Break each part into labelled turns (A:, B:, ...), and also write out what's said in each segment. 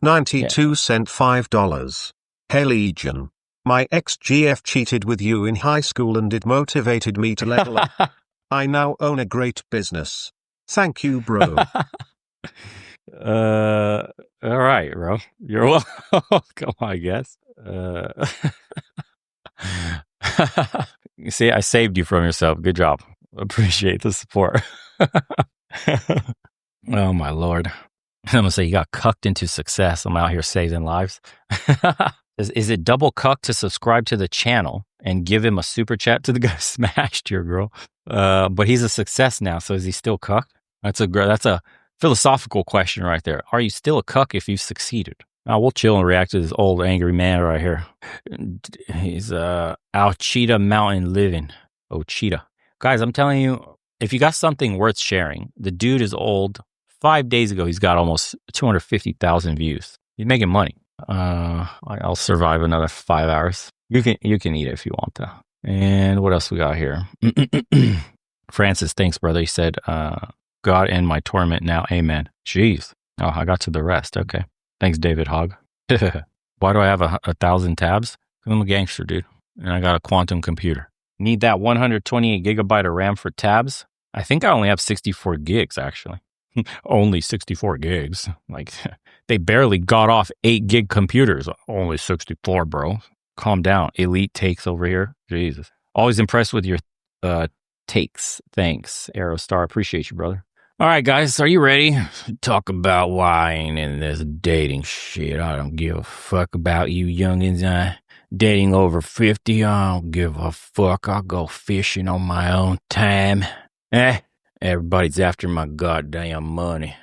A: 92 cent $5. Hey Legion. My ex-GF cheated with you in high school and it motivated me to level up. I now own a great business. Thank you, bro.
B: All right, bro. You're welcome, I guess. You see, I saved you from yourself. Good job. Appreciate the support. Oh, my Lord. I'm going to say you got cucked into success. I'm out here saving lives. Is it double cuck to subscribe to the channel and give him a super chat to the guy who smashed your girl? But he's a success now, so is he still cuck? That's a philosophical question right there. Are you still a cuck if you've succeeded? We'll chill and react to this old angry man right here. He's Cheetah Mountain living. Oh, Cheetah. Guys, I'm telling you, if you got something worth sharing, the dude is old. 5 days ago, he's got almost 250,000 views. He's making money. I'll survive another 5 hours. You can eat it if you want to. And what else we got here? Francis, thanks, brother. He said, God end my torment now. Amen. Jeez. Oh, I got to the rest. Okay. Thanks, David Hogg. Why do I have 1,000 tabs? Because I'm a gangster, dude. And I got a quantum computer. Need that 128 gigabyte of RAM for tabs? I think I only have 64 gigs, actually. Only 64 gigs. Like, they barely got off 8 gig computers. Only 64, bro. Calm down. Elite takes over here. Jesus. Always impressed with your takes. Thanks, Aerostar. Appreciate you, brother. All right, guys. Are you ready? Talk about why I ain't in this dating shit. I don't give a fuck about you youngins. Dating over 50. I don't give a fuck. I'll go fishing on my own time. Everybody's after my goddamn money.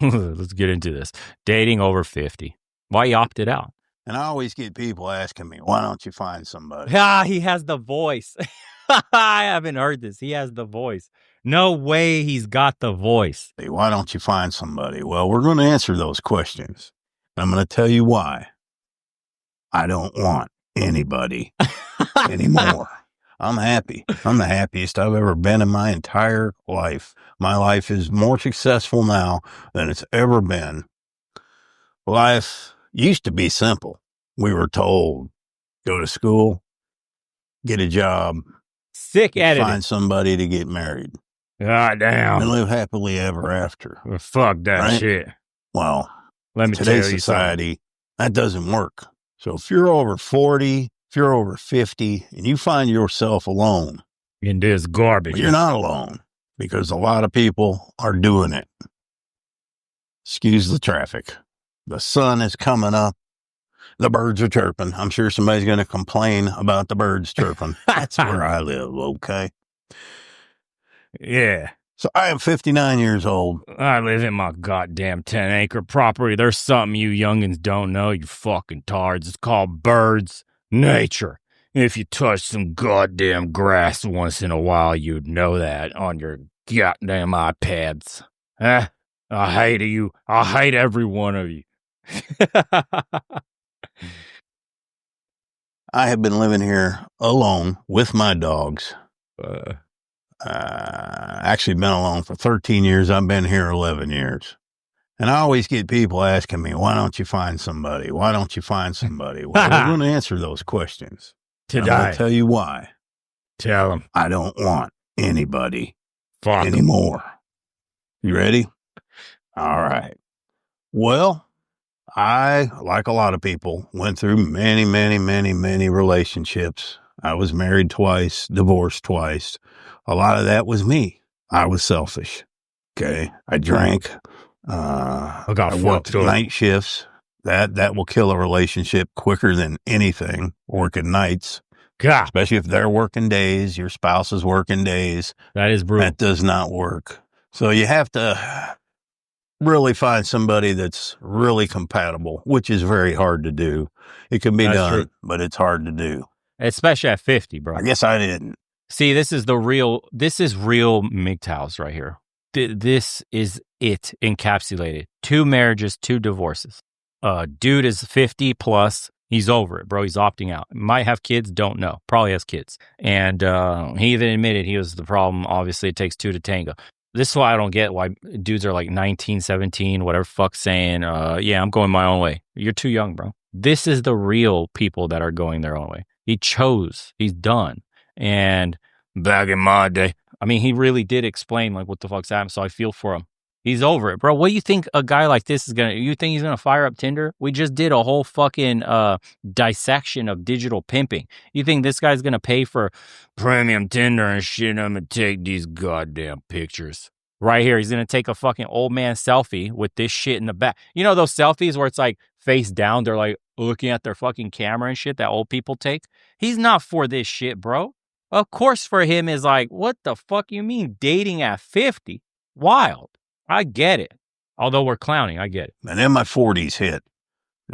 B: Let's get into this. Dating over 50. Why you opted out?
C: And I always get people asking me, why don't you find somebody?
B: He has the voice. I haven't heard this. He has the voice. No way he's got the voice.
C: Hey, why don't you find somebody? Well, we're going to answer those questions. I'm going to tell you why. I don't want anybody anymore. I'm happy. I'm the happiest I've ever been in my entire life. My life is more successful now than it's ever been. Life used to be simple. We were told, go to school, get a job,
B: sick editing,
C: find somebody to get married.
B: God damn.
C: And live happily ever after.
B: Well, fuck that shit.
C: Well,
B: let me
C: today's
B: tell you
C: society, that doesn't work. So if you're over 40, if you're over 50 and you find yourself alone
B: in this garbage,
C: you're not alone because a lot of people are doing it. Excuse the traffic. The sun is coming up. The birds are chirping. I'm sure somebody's going to complain about the birds chirping. That's where I live. Okay.
B: Yeah.
C: So I am 59 years old.
B: I live in my goddamn 10-acre property. There's something you youngins don't know, you fucking tards. It's called birds. Nature. If you touch some goddamn grass once in a while, you'd know that on your goddamn iPads. I hate you. I hate every one of you.
C: I have been living here alone with my dogs. Actually been alone for 13 years. I've been here 11 years. And I always get people asking me, why don't you find somebody? Why don't you find somebody? Well, we're going to answer those questions.
B: Today.
C: I'm going to tell you why.
B: Tell them.
C: I don't want anybody anymore. You ready? All right. Well, I, like a lot of people, went through many, many, many, many relationships. I was married twice, divorced twice. A lot of that was me. I was selfish. Okay. I drank. I worked night shifts. That will kill a relationship quicker than anything. Working nights.
B: God.
C: Especially if they're working days, your spouse is working days.
B: That is brutal.
C: That does not work. So you have to really find somebody that's really compatible, which is very hard to do. It can be done, but it's hard to do.
B: Especially at 50, bro.
C: I guess I didn't.
B: See, this is real MGTOWs right here. This is it encapsulated. 2 marriages, 2 divorces. Dude is 50 plus. He's over it, bro. He's opting out. Might have kids, don't know. Probably has kids. And he even admitted he was the problem. Obviously, it takes 2 to tango. This is why I don't get why dudes are like 19, 17, whatever fuck saying, yeah, I'm going my own way. You're too young, bro. This is the real people that are going their own way. He chose. He's done. And back in my day, I mean, he really did explain like what the fuck's happening. So I feel for him. He's over it, bro. What do you think a guy like this is gonna? You think he's gonna fire up Tinder? We just did a whole fucking dissection of digital pimping. You think this guy's gonna pay for premium Tinder and shit? I'm gonna take these goddamn pictures right here. He's gonna take a fucking old man selfie with this shit in the back. You know those selfies where it's like face down, they're like looking at their fucking camera and shit that old people take. He's not for this shit, bro. Of course, for him is like, what the fuck you mean dating at 50? Wild. I get it. Although we're clowning, I get it.
C: And then my 40s hit.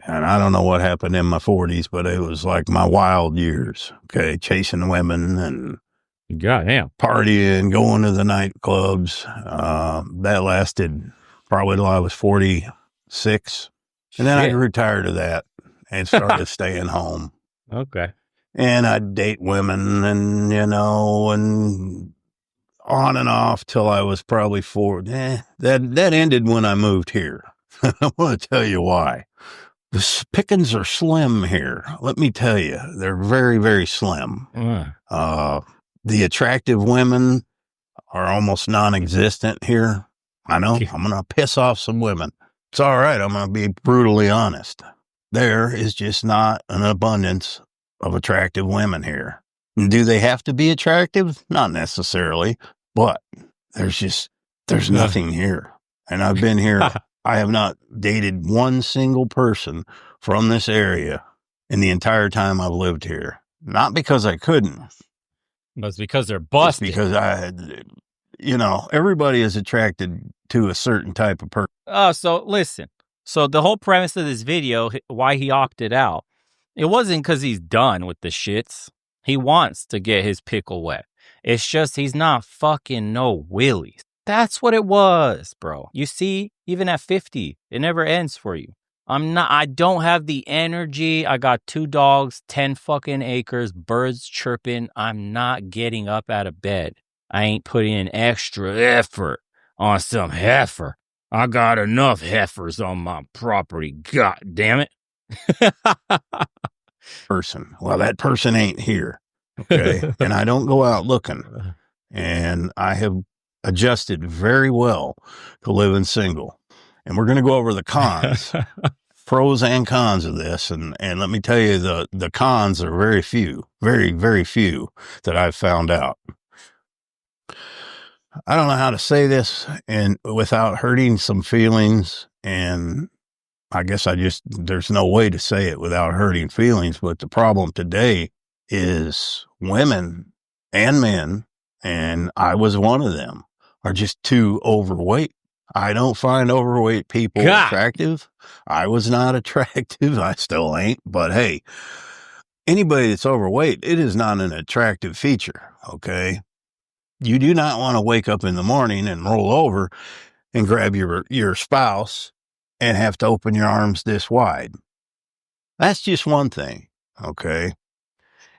C: And I don't know what happened in my 40s, but it was like my wild years. Okay, chasing women and
B: goddamn
C: partying, going to the nightclubs. That lasted probably till I was 46. And then I grew tired of that and started staying home.
B: Okay.
C: And I'd date women and, you know, and on and off till I was probably 40. That ended when I moved here. I want to tell you why. The pickings are slim here. Let me tell you, they're very, very slim. The attractive women are almost non-existent here. I know I'm going to piss off some women. It's all right. I'm going to be brutally honest. There is just not an abundance of attractive women here. Do they have to be attractive? Not necessarily, but there's nothing here. And I've been here. I have not dated one single person from this area in the entire time I've lived here. Not because I couldn't.
B: But it's because they're busted.
C: It's because everybody is attracted to a certain type of person.
B: So listen. So the whole premise of this video, why he opted out, it wasn't because he's done with the shits. He wants to get his pickle wet. It's just he's not fucking no willies. That's what it was, bro. You see, even at 50, it never ends for you. I don't have the energy. I got 2 dogs, 10 fucking acres, birds chirping. I'm not getting up out of bed. I ain't putting in extra effort on some heifer. I got enough heifers on my property. God damn it.
C: Person. Well, that person ain't here. Okay. And I don't go out looking. And I have adjusted very well to living single. And we're going to go over the cons, pros and cons of this. And let me tell you, the cons are very few, very, very few that I've found out. I don't know how to say this and without hurting some feelings. And I guess there's no way to say it without hurting feelings. But the problem today is women and men, and I was one of them, are just too overweight. I don't find overweight people attractive. I was not attractive. I still ain't. But hey, anybody that's overweight, it is not an attractive feature. Okay. You do not want to wake up in the morning and roll over and grab your spouse and have to open your arms this wide. That's just one thing. Okay.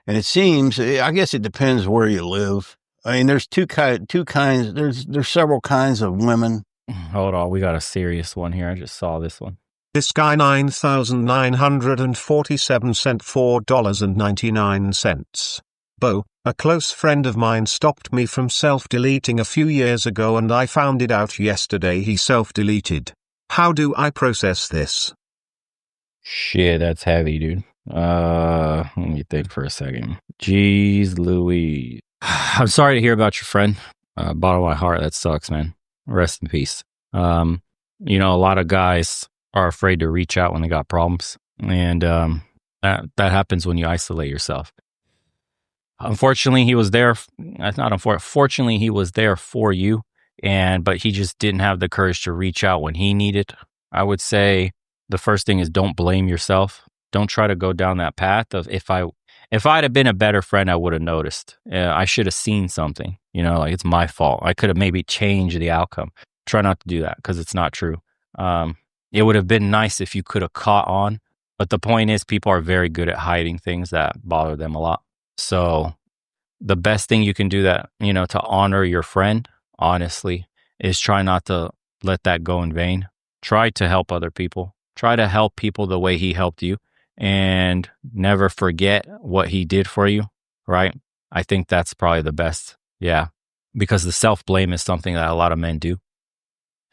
C: And it seems, I guess it depends where you live. I mean, there's two kinds, there's several kinds of women.
B: Hold on, we got a serious one here. I just saw this one.
A: This guy 9,947 sent $4.99. Bo, a close friend of mine stopped me from self-deleting a few years ago and I found it out yesterday he self-deleted. How do I process this?
B: Shit, that's heavy, dude. Let me think for a second. Jeez Louise. I'm sorry to hear about your friend. Bottom of my heart, that sucks, man. Rest in peace. A lot of guys are afraid to reach out when they got problems. And that happens when you isolate yourself. Unfortunately, he was there. Fortunately, he was there for you. But he just didn't have the courage to reach out when he needed. I would say the first thing is don't blame yourself. Don't try to go down that path of if I'd have been a better friend, I would have noticed. I should have seen something, like it's my fault. I could have maybe changed the outcome. Try not to do that because it's not true. It would have been nice if you could have caught on. But the point is people are very good at hiding things that bother them a lot. So the best thing you can do to honor your friend, honestly, is try not to let that go in vain. Try to help other people. Try to help people the way he helped you, and never forget what he did for you, right? I think that's probably the best. Yeah. Because the self-blame is something that a lot of men do.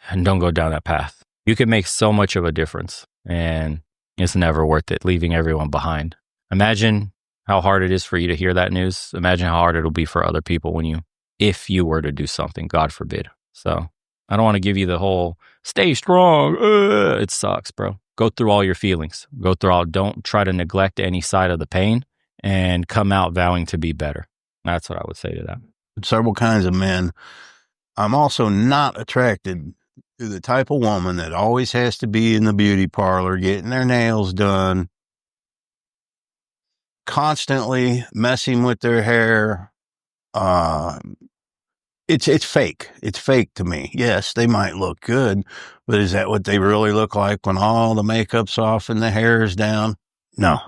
B: And don't go down that path. You can make so much of a difference, and it's never worth it leaving everyone behind. Imagine how hard it is for you to hear that news. Imagine how hard it'll be for other people if you were to do something, God forbid. So I don't want to give you the whole stay strong. It sucks, bro. Go through all your feelings. Don't try to neglect any side of the pain, and come out vowing to be better. That's what I would say to that.
C: Several kinds of men. I'm also not attracted to the type of woman that always has to be in the beauty parlor, getting their nails done, constantly messing with their hair. It's fake. It's fake to me. Yes, they might look good, but is that what they really look like when all the makeup's off and the hair is down? No.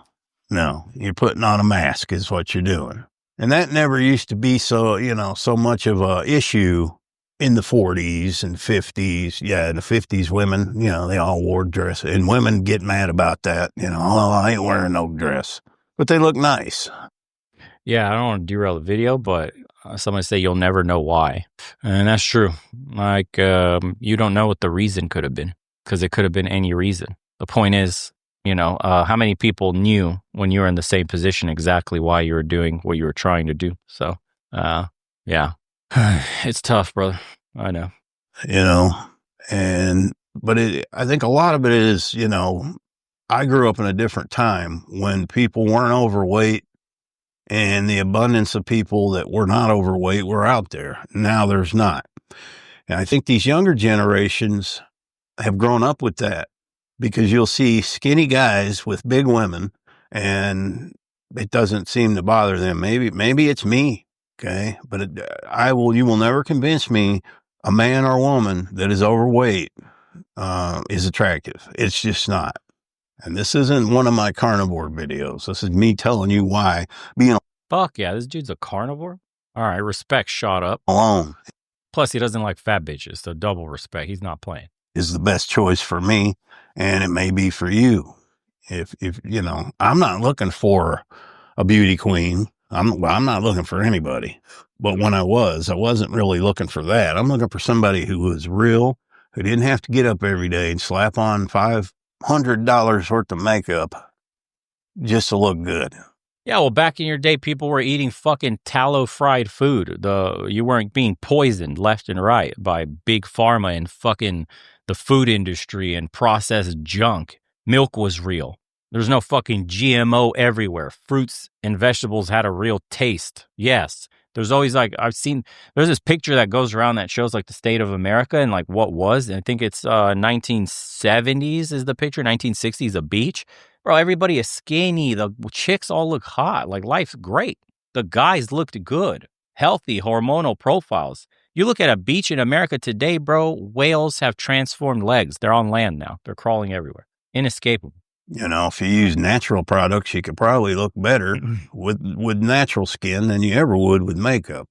C: You're putting on a mask is what you're doing. And that never used to be so much of a issue in the 40s and 50s. Yeah, in the 50s, women, they all wore dresses. And women get mad about that. Oh, I ain't wearing no dress. But they look nice.
B: Yeah, I don't want to derail the video, but somebody say you'll never know why. And that's true. Like, you don't know what the reason could have been, because it could have been any reason. The point is, how many people knew when you were in the same position exactly why you were doing what you were trying to do? So, yeah, it's tough, brother. I know.
C: But I think a lot of it is, I grew up in a different time when people weren't overweight, and the abundance of people that were not overweight were out there. Now there's not. And I think these younger generations have grown up with that, because you'll see skinny guys with big women and it doesn't seem to bother them. Maybe it's me. Okay. But you will never convince me a man or woman that is overweight, is attractive. It's just not. And this isn't one of my carnivore videos. This is me telling you why being
B: Fuck yeah, this dude's a carnivore? All right, respect shot up.
C: alone
B: Plus, he doesn't like fat bitches, so double respect. He's not playing.
C: is the best choice for me, and it may be for you. If I'm not looking for a beauty queen. I'm not looking for anybody. But when I wasn't really looking for that. I'm looking for somebody who was real, who didn't have to get up every day and slap on $500 worth of makeup just to look good.
B: Yeah, well, back in your day, people were eating fucking tallow fried food. You weren't being poisoned left and right by big pharma and fucking the food industry and processed junk. Milk was real. There's no fucking GMO everywhere. Fruits and vegetables had a real taste. Yes. There's always there's this picture that goes around that shows like the state of America and like what was. And I think it's 1970s is the picture, 1960s, a beach. Bro, everybody is skinny. The chicks all look hot. Like life's great. The guys looked good. Healthy, hormonal profiles. You look at a beach in America today, bro, whales have transformed legs. They're on land now. They're crawling everywhere. Inescapable.
C: If you use natural products, you could probably look better with natural skin than you ever would with makeup.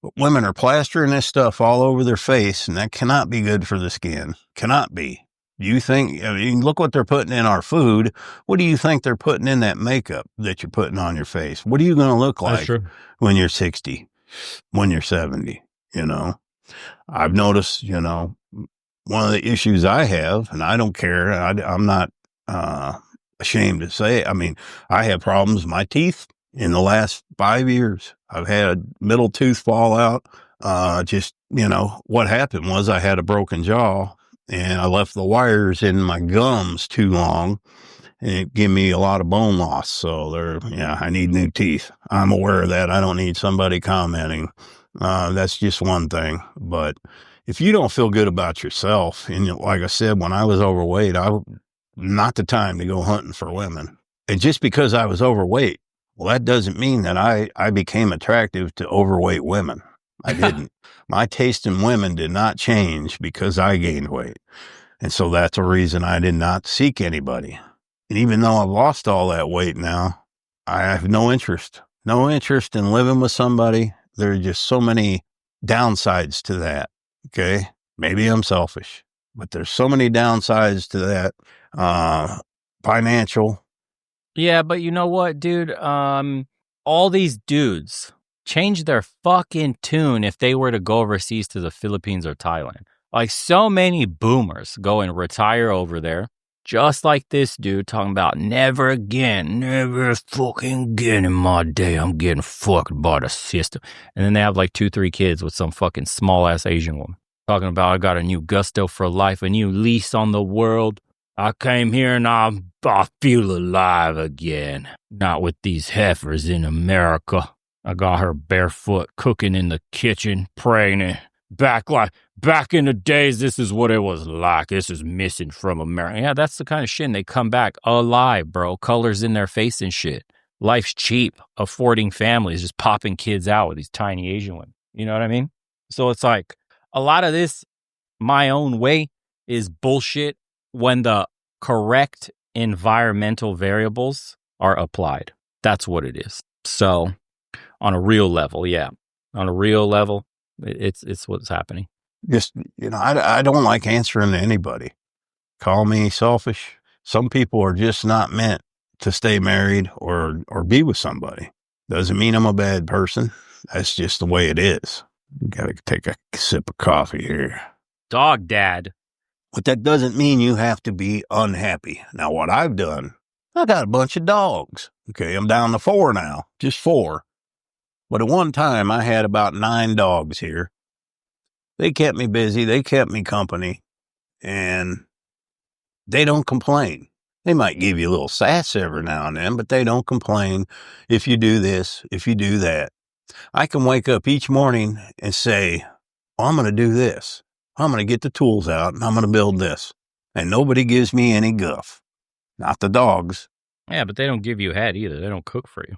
C: But women are plastering this stuff all over their face, and that cannot be good for the skin. Cannot be. You think, look what they're putting in our food. What do you think they're putting in that makeup that you're putting on your face? What are you going to look like when you're 60, when you're 70? I've noticed, one of the issues I have, and I don't care, I'm not ashamed to say it. I mean, I have problems with my teeth in the last 5 years. I've had a middle tooth fall out. What happened was I had a broken jaw and I left the wires in my gums too long, and it gave me a lot of bone loss. So I need new teeth. I'm aware of that. I don't need somebody commenting. That's just one thing. But if you don't feel good about yourself, and like I said, when I was overweight, not the time to go hunting for women. And just because I was overweight, well, that doesn't mean that I became attractive to overweight women. I didn't. My taste in women did not change because I gained weight. And so that's a reason I did not seek anybody. And even though I've lost all that weight now, I have no interest in living with somebody. There are just so many downsides to that. Okay. Maybe I'm selfish, but there's so many downsides to that. Financial.
B: Yeah, but you know what, dude? All these dudes change their fucking tune if they were to go overseas to the Philippines or Thailand. Like, so many boomers go and retire over there, just like this dude talking about never again, never fucking again in my day. I'm getting fucked by the system. And then they have like 2-3 kids with some fucking small ass Asian woman talking about, I got a new gusto for life, a new lease on the world. I came here and I feel alive again. Not with these heifers in America. I got her barefoot cooking in the kitchen, praying back in the days. This is what it was like. This is missing from America. Yeah, that's the kind of shit. And they come back alive, bro. Colors in their face and shit. Life's cheap. Affording families, just popping kids out with these tiny Asian women. You know what I mean? So it's like a lot of this, my own way, is bullshit when the correct environmental variables are applied. That's what it is. So on a real level, yeah. On a real level, it's what's happening.
C: Just, I don't like answering to anybody. Call me selfish. Some people are just not meant to stay married or be with somebody. Doesn't mean I'm a bad person. That's just the way it is. Gotta take a sip of coffee here.
B: Dog dad.
C: But that doesn't mean you have to be unhappy. Now, what I've done, I got a bunch of dogs. Okay, I'm down to 4 now, just 4. But at one time, I had about 9 dogs here. They kept me busy. They kept me company. And they don't complain. They might give you a little sass every now and then, but they don't complain if you do this, if you do that. I can wake up each morning and say, I'm going to do this. I'm going to get the tools out and I'm going to build this. And nobody gives me any guff. Not the dogs.
B: Yeah, but they don't give you head either. They don't cook for you.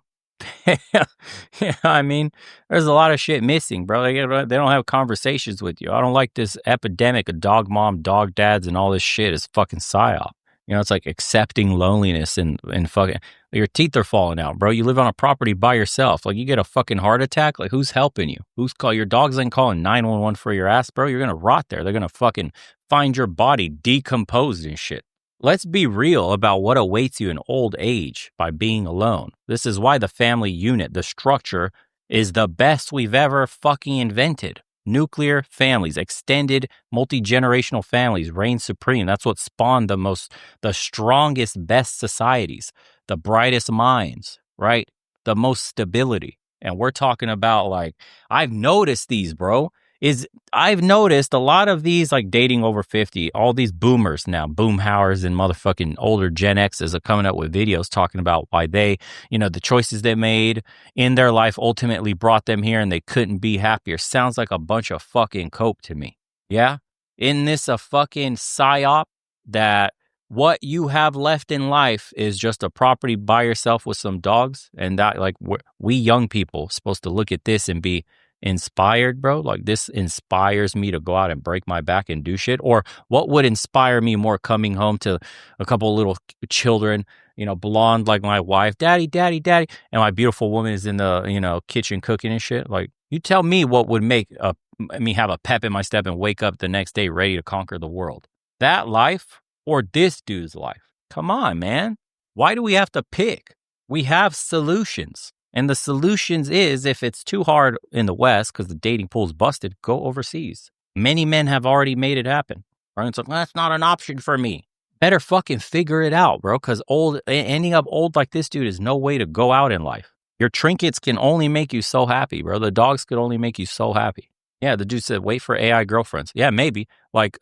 B: Yeah, I mean, there's a lot of shit missing, bro. They don't have conversations with you. I don't like this epidemic of dog mom, dog dads, and all this shit is fucking psyop. It's like accepting loneliness and fucking, your teeth are falling out, bro. You live on a property by yourself. Like, you get a fucking heart attack. Like, who's helping you? Your dogs ain't calling 911 for your ass, bro. You're going to rot there. They're going to fucking find your body decomposed and shit. Let's be real about what awaits you in old age by being alone. This is why the family unit, the structure, is the best we've ever fucking invented. Nuclear families, extended multi-generational families reign supreme. That's what spawned the strongest, best societies, the brightest minds, right? The most stability. And we're talking about, like, I've noticed these, bro. I've noticed a lot of these, like, dating over 50, all these boomers now, boomhowers and motherfucking older Gen X's are coming up with videos talking about why they, the choices they made in their life ultimately brought them here and they couldn't be happier. Sounds like a bunch of fucking cope to me. Yeah? Isn't this a fucking psyop that what you have left in life is just a property by yourself with some dogs? And that, like, we young people supposed to look at this and be inspired, bro. Like, this inspires me to go out and break my back and do shit. Or what would inspire me more, coming home to a couple of little children, blonde like my wife, daddy, daddy, daddy, and my beautiful woman is in the kitchen cooking and shit. Like, you tell me what would make me have a pep in my step and wake up the next day ready to conquer the world. That life or this dude's life? Come on, man. Why do we have to pick? We have solutions. And the solutions is, if it's too hard in the West because the dating pool's busted, go overseas. Many men have already made it happen. Right? It's like, that's not an option for me. Better fucking figure it out, bro, because ending up old like this dude is no way to go out in life. Your trinkets can only make you so happy, bro. The dogs could only make you so happy. Yeah, the dude said, wait for AI girlfriends. Yeah, maybe. Like,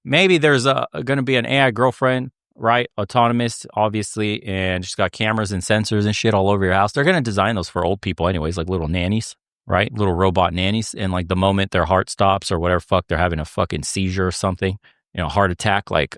B: maybe there's going to be an AI girlfriend, right? Autonomous, obviously, and she's got cameras and sensors and shit all over your house. They're going to design those for old people anyways, like little nannies, right? Little robot nannies. And like the moment their heart stops or whatever fuck, they're having a fucking seizure or something, heart attack, like,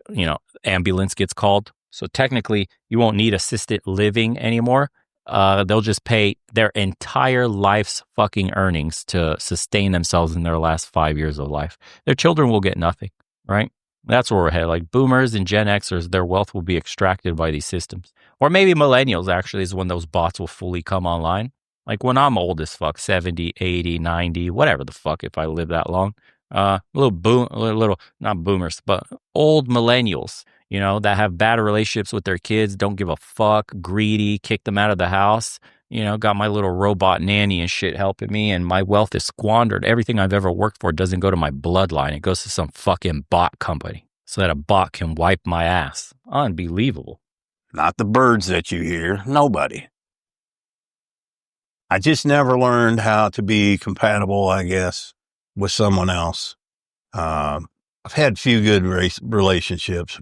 B: ambulance gets called. So technically you won't need assisted living anymore. They'll just pay their entire life's fucking earnings to sustain themselves in their last 5 years of life. Their children will get nothing, right? That's where we're headed. Like, boomers and Gen Xers, their wealth will be extracted by these systems. Or maybe millennials, actually, is when those bots will fully come online. Like when I'm old as fuck, 70, 80, 90, whatever the fuck, if I live that long. Little, not boomers, but old millennials, that have bad relationships with their kids, don't give a fuck, greedy, kick them out of the house. Got my little robot nanny and shit helping me, and my wealth is squandered. Everything I've ever worked for doesn't go to my bloodline. It goes to some fucking bot company so that a bot can wipe my ass. Unbelievable.
C: Not the birds that you hear. Nobody. I just never learned how to be compatible, I guess, with someone else. I've had few good relationships,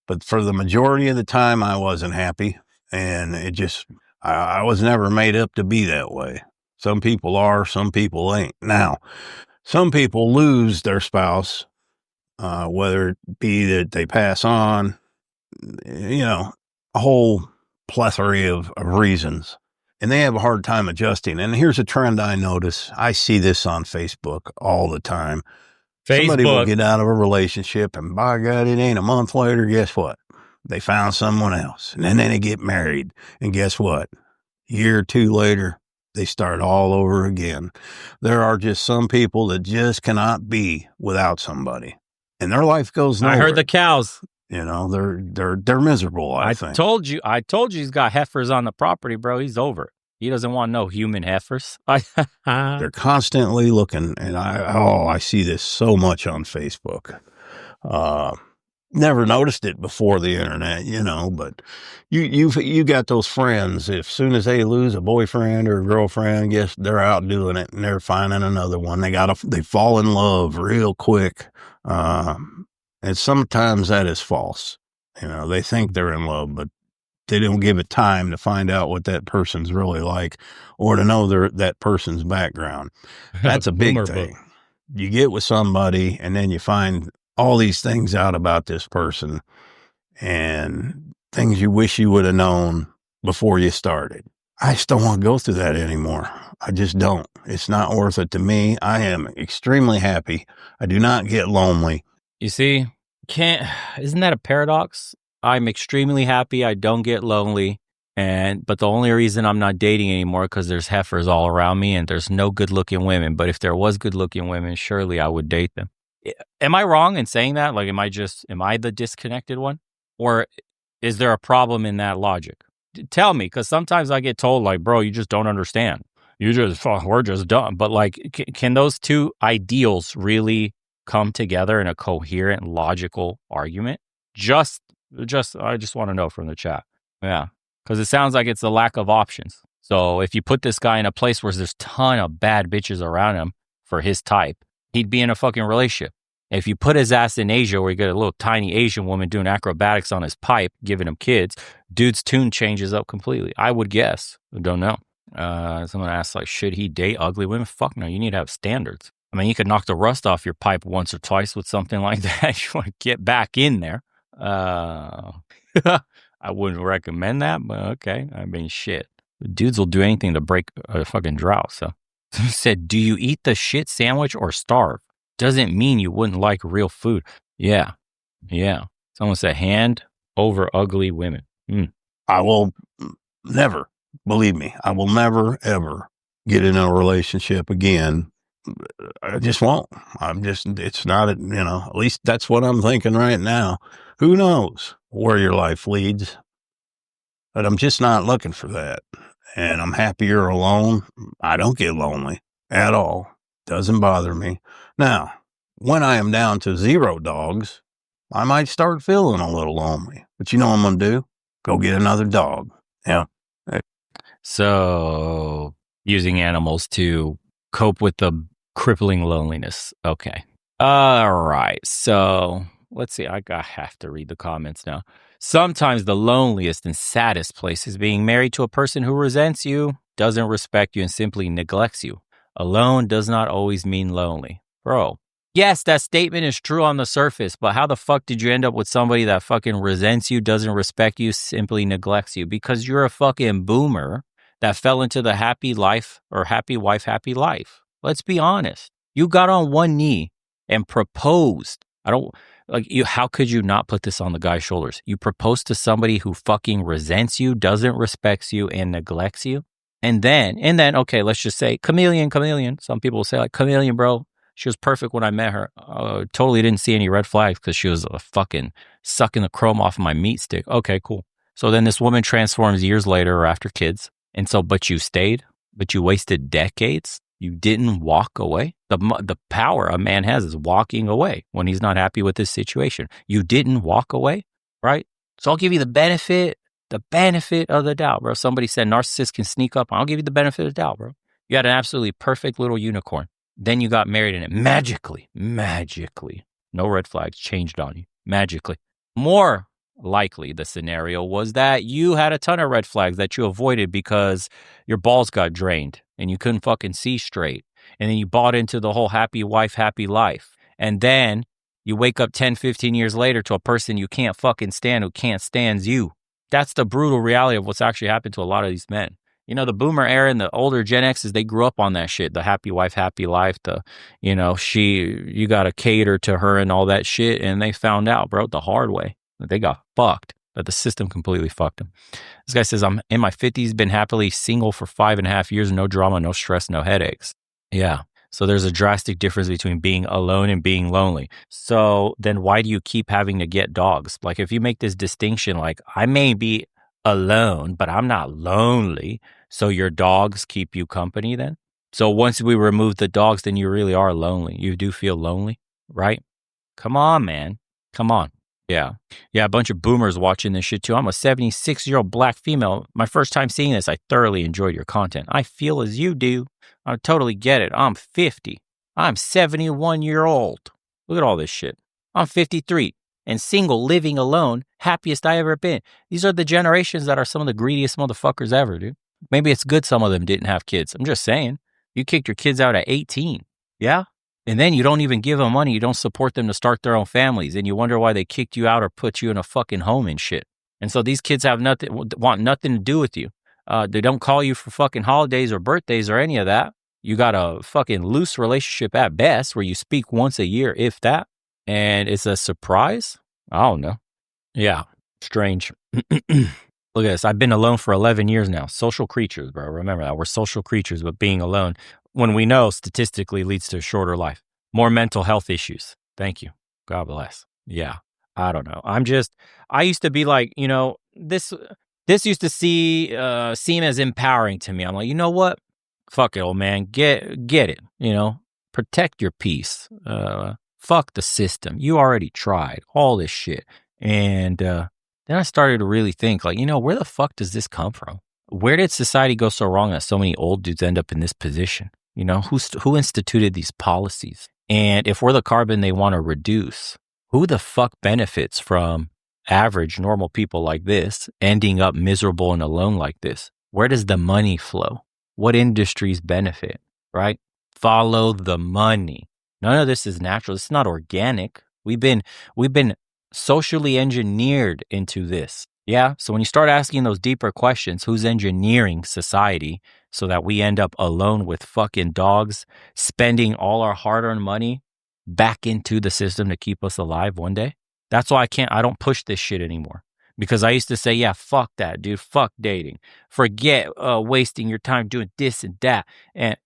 C: but for the majority of the time I wasn't happy, and I was never made up to be that way. Some people are, some people ain't. Now, some people lose their spouse, whether it be that they pass on, a whole plethora of reasons. And they have a hard time adjusting. And here's a trend I notice. I see this on Facebook all the time. Somebody will get out of a relationship, and by God, it ain't a month later, guess what? They found someone else. And then they get married. And guess what? A year or two later, they start all over again. There are just some people that just cannot be without somebody. And their life goes nowhere.
B: I heard the cows.
C: They're miserable, I think.
B: I told you he's got heifers on the property, bro. He's over it. He doesn't want no human heifers.
C: They're constantly looking, and I see this so much on Facebook. Never noticed it before the internet, but you got those friends. As soon as they lose a boyfriend or a girlfriend, guess they're out doing it and they're finding another one. They fall in love real quick. And sometimes that is false. They think they're in love, but they don't give it time to find out what that person's really like or to know that person's background. That's a big thing. You get with somebody and then you find all these things out about this person and things you wish you would have known before you started. I just don't want to go through that anymore. I just don't. It's not worth it to me. I am extremely happy. I do not get lonely.
B: You see, isn't that a paradox? I'm extremely happy. I don't get lonely. But the only reason I'm not dating anymore because there's heifers all around me and there's no good looking women. But if there was good looking women, surely I would date them. Am I wrong in saying that? Like, am I the disconnected one? Or is there a problem in that logic? Tell me, because sometimes I get told like, bro, you just don't understand. We're just dumb. But like, can those two ideals really come together in a coherent, logical argument? I just want to know from the chat. Yeah. Because it sounds like it's the lack of options. So if you put this guy in a place where there's a ton of bad bitches around him for his type, he'd be in a fucking relationship. If you put his ass in Asia where you get a little tiny Asian woman doing acrobatics on his pipe, giving him kids, dude's tune changes up completely. I would guess. I don't know. Someone asked, like, should he date ugly women? Fuck no. You need to have standards. I mean, you could knock the rust off your pipe once or twice with something like that. You want to get back in there. I wouldn't recommend that, but okay. I mean, shit. Dudes will do anything to break a fucking drought. So said, do you eat the shit sandwich or starve? Doesn't mean you wouldn't like real food. Yeah. Someone said hand over ugly women.
C: I will never, believe me, I will never, ever get in a relationship again. I just won't. It's not, at least that's what I'm thinking right now. Who knows where your life leads? But I'm just not looking for that. And I'm happier alone. I don't get lonely at all. Doesn't bother me. Now, when I am down to 0 dogs, I might start feeling a little lonely. But you know what I'm going to do? Go get another dog. Yeah.
B: So, using animals to cope with the crippling loneliness. Okay. All right. So, let's see. I have to read the comments now. Sometimes the loneliest and saddest place is being married to a person who resents you, doesn't respect you, and simply neglects you. Alone does not always mean lonely. Bro, yes, that statement is true on the surface, but how the fuck did you end up with somebody that fucking resents you, doesn't respect you, simply neglects you? Because you're a fucking boomer that fell into the happy life or happy wife, happy life. Let's be honest. You got on one knee and proposed. How could you not put this on the guy's shoulders? You proposed to somebody who fucking resents you, doesn't respect you, and neglects you? And then, okay, let's just say chameleon. Some people will say like chameleon, bro. She was perfect when I met her. Totally didn't see any red flags because she was fucking sucking the chrome off of my meat stick. Okay, cool. So then this woman transforms years later or after kids. And so, but you stayed, but you wasted decades. You didn't walk away. The power a man has is walking away when he's not happy with his situation. You didn't walk away, right? So I'll give you the benefit of the doubt, bro. Somebody said narcissists can sneak up. I'll give you the benefit of the doubt, bro. You had an absolutely perfect little unicorn. Then you got married and it magically, no red flags changed on you. Magically. More likely the scenario was that you had a ton of red flags that you avoided because your balls got drained and you couldn't fucking see straight. And then you bought into the whole happy wife, happy life. And then you wake up 10, 15 years later to a person you can't fucking stand who can't stand you. That's the brutal reality of what's actually happened to a lot of these men. You know, the boomer era and the older Gen X's, they grew up on that shit. The happy wife, happy life, you got to cater to her and all that shit. And they found out, bro, the hard way that they got fucked, that the system completely fucked them. This guy says, I'm in my 50s, been happily single for 5.5 years, no drama, no stress, no headaches. Yeah. So there's a drastic difference between being alone and being lonely. So then why do you keep having to get dogs? Like if you make this distinction, like I may be alone, but I'm not lonely. So your dogs keep you company then? So once we remove the dogs, then you really are lonely. You do feel lonely, right? Come on, man. Come on. Yeah. Yeah, a bunch of boomers watching this shit too. I'm a 76-year-old black female. My first time seeing this, I thoroughly enjoyed your content. I feel as you do. I totally get it. I'm 50. I'm 71-year-old. Look at all this shit. I'm 53 and single, living alone, happiest I ever been. These are the generations that are some of the greediest motherfuckers ever, dude. Maybe it's good some of them didn't have kids. I'm just saying. You kicked your kids out at 18. Yeah? And then you don't even give them money. You don't support them to start their own families. And you wonder why they kicked you out or put you in a fucking home and shit. And so these kids want nothing to do with you. They don't call you for fucking holidays or birthdays or any of that. You got a fucking loose relationship at best where you speak once a year, if that. And it's a surprise? I don't know. Yeah. Strange. Look at this. I've been alone for 11 years now. Social creatures, bro. Remember that. We're social creatures, but being alone, when we know statistically leads to a shorter life. More mental health issues. Thank you. God bless. Yeah. I don't know. I used to be like, this used to seem as empowering to me. I'm like, you know what? Fuck it, old man. Get it. Protect your peace. Fuck the system. You already tried all this shit. And then I started to really think like, where the fuck does this come from? Where did society go so wrong that so many old dudes end up in this position? Who instituted these policies? And if we're the carbon they want to reduce, who the fuck benefits from average normal people like this ending up miserable and alone like this? Where does the money flow? What industries benefit, right? Follow the money. None of this is natural. It's not organic. We've been socially engineered into this. Yeah. So when you start asking those deeper questions, who's engineering society so that we end up alone with fucking dogs, spending all our hard-earned money back into the system to keep us alive one day? That's why I don't push this shit anymore. Because I used to say, yeah, fuck that, dude. Fuck dating. Forget wasting your time doing this and that. And,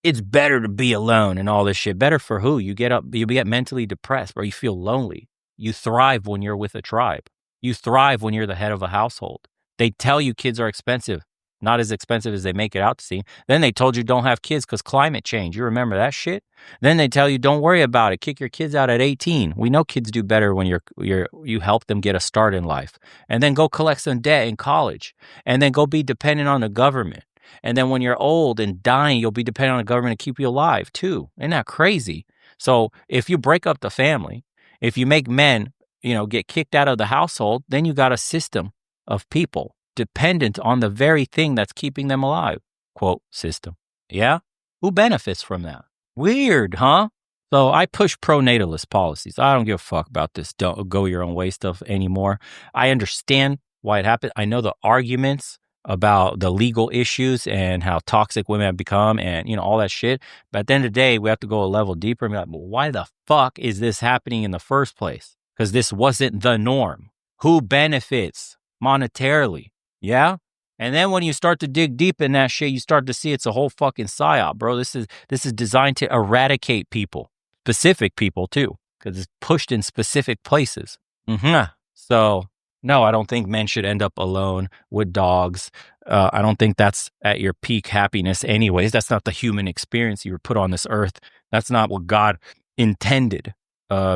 B: it's better to be alone and all this shit. Better for who? You get mentally depressed or you feel lonely. You thrive when you're with a tribe. You thrive when you're the head of a household. They tell you kids are expensive. Not as expensive as they make it out to seem. Then they told you don't have kids because climate change. You remember that shit? Then they tell you don't worry about it. Kick your kids out at 18. We know kids do better when you help them get a start in life. And then go collect some debt in college. And then go be dependent on the government. And then when you're old and dying, you'll be dependent on the government to keep you alive too. Isn't that crazy? So if you break up the family, if you make men, get kicked out of the household, then you got a system of people dependent on the very thing that's keeping them alive. Quote, system. Yeah? Who benefits from that? Weird, huh? So I push pro-natalist policies. I don't give a fuck about this don't go your own way stuff anymore. I understand why it happened. I know the arguments about the legal issues and how toxic women have become and, all that shit. But at the end of the day, we have to go a level deeper and be like, well, why the fuck is this happening in the first place? Because this wasn't the norm. Who benefits monetarily? Yeah? And then when you start to dig deep in that shit, you start to see it's a whole fucking psyop, bro. This is designed to eradicate people, specific people too, because it's pushed in specific places. So no, I don't think men should end up alone with dogs. I don't think that's at your peak happiness anyways. That's not the human experience you were put on this earth. That's not what God intended.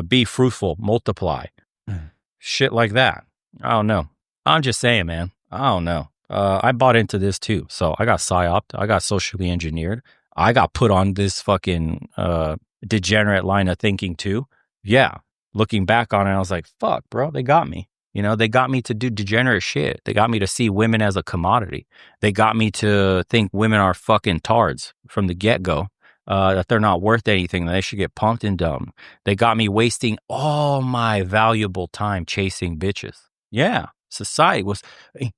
B: Be fruitful, multiply. Shit like that. I don't know. I'm just saying, man. I don't know. I bought into this too. So I got psyoped. I got socially engineered. I got put on this fucking degenerate line of thinking too. Yeah. Looking back on it, I was like, fuck, bro, they got me. You know, they got me to do degenerate shit. They got me to see women as a commodity. They got me to think women are fucking tards from the get-go, that they're not worth anything, that they should get punked and dumped. They got me wasting all my valuable time chasing bitches. Yeah. Society was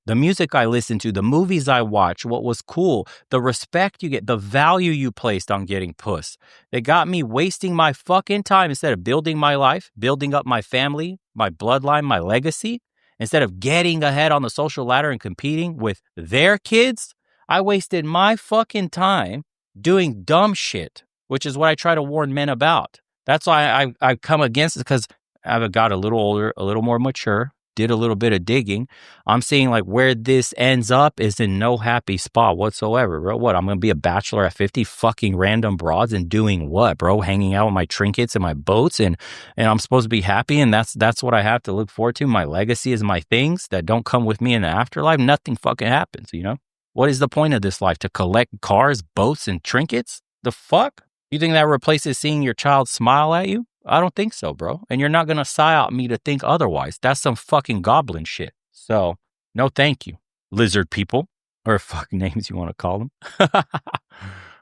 B: the music I listened to, the movies I watched, what was cool, the respect you get, the value you placed on getting puss. They got me wasting my fucking time instead of building my life, building up my family, my bloodline, my legacy. Instead of getting ahead on the social ladder and competing with their kids, I wasted my fucking time doing dumb shit, which is what I try to warn men about. That's why I come against it, because I've got a little older, a little more mature, did a little bit of digging. I'm seeing like where this ends up is in no happy spot whatsoever, bro. What? I'm going to be a bachelor at 50 fucking random broads and doing what, bro? Hanging out with my trinkets and my boats, and I'm supposed to be happy, and that's what I have to look forward to. My legacy is my things that don't come with me in the afterlife. Nothing fucking happens, you know? What is the point of this life? To collect cars, boats, and trinkets? The fuck? You think that replaces seeing your child smile at you? I don't think so, bro. And you're not going to psyop me to think otherwise. That's some fucking goblin shit. So, no thank you, lizard people, or fucking names you want to call them.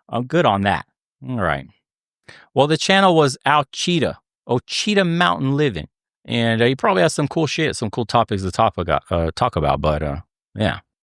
B: I'm good on that. All right. Well, the channel was Ochita Mountain Living. And he probably has some cool shit, some cool topics to talk about. But yeah.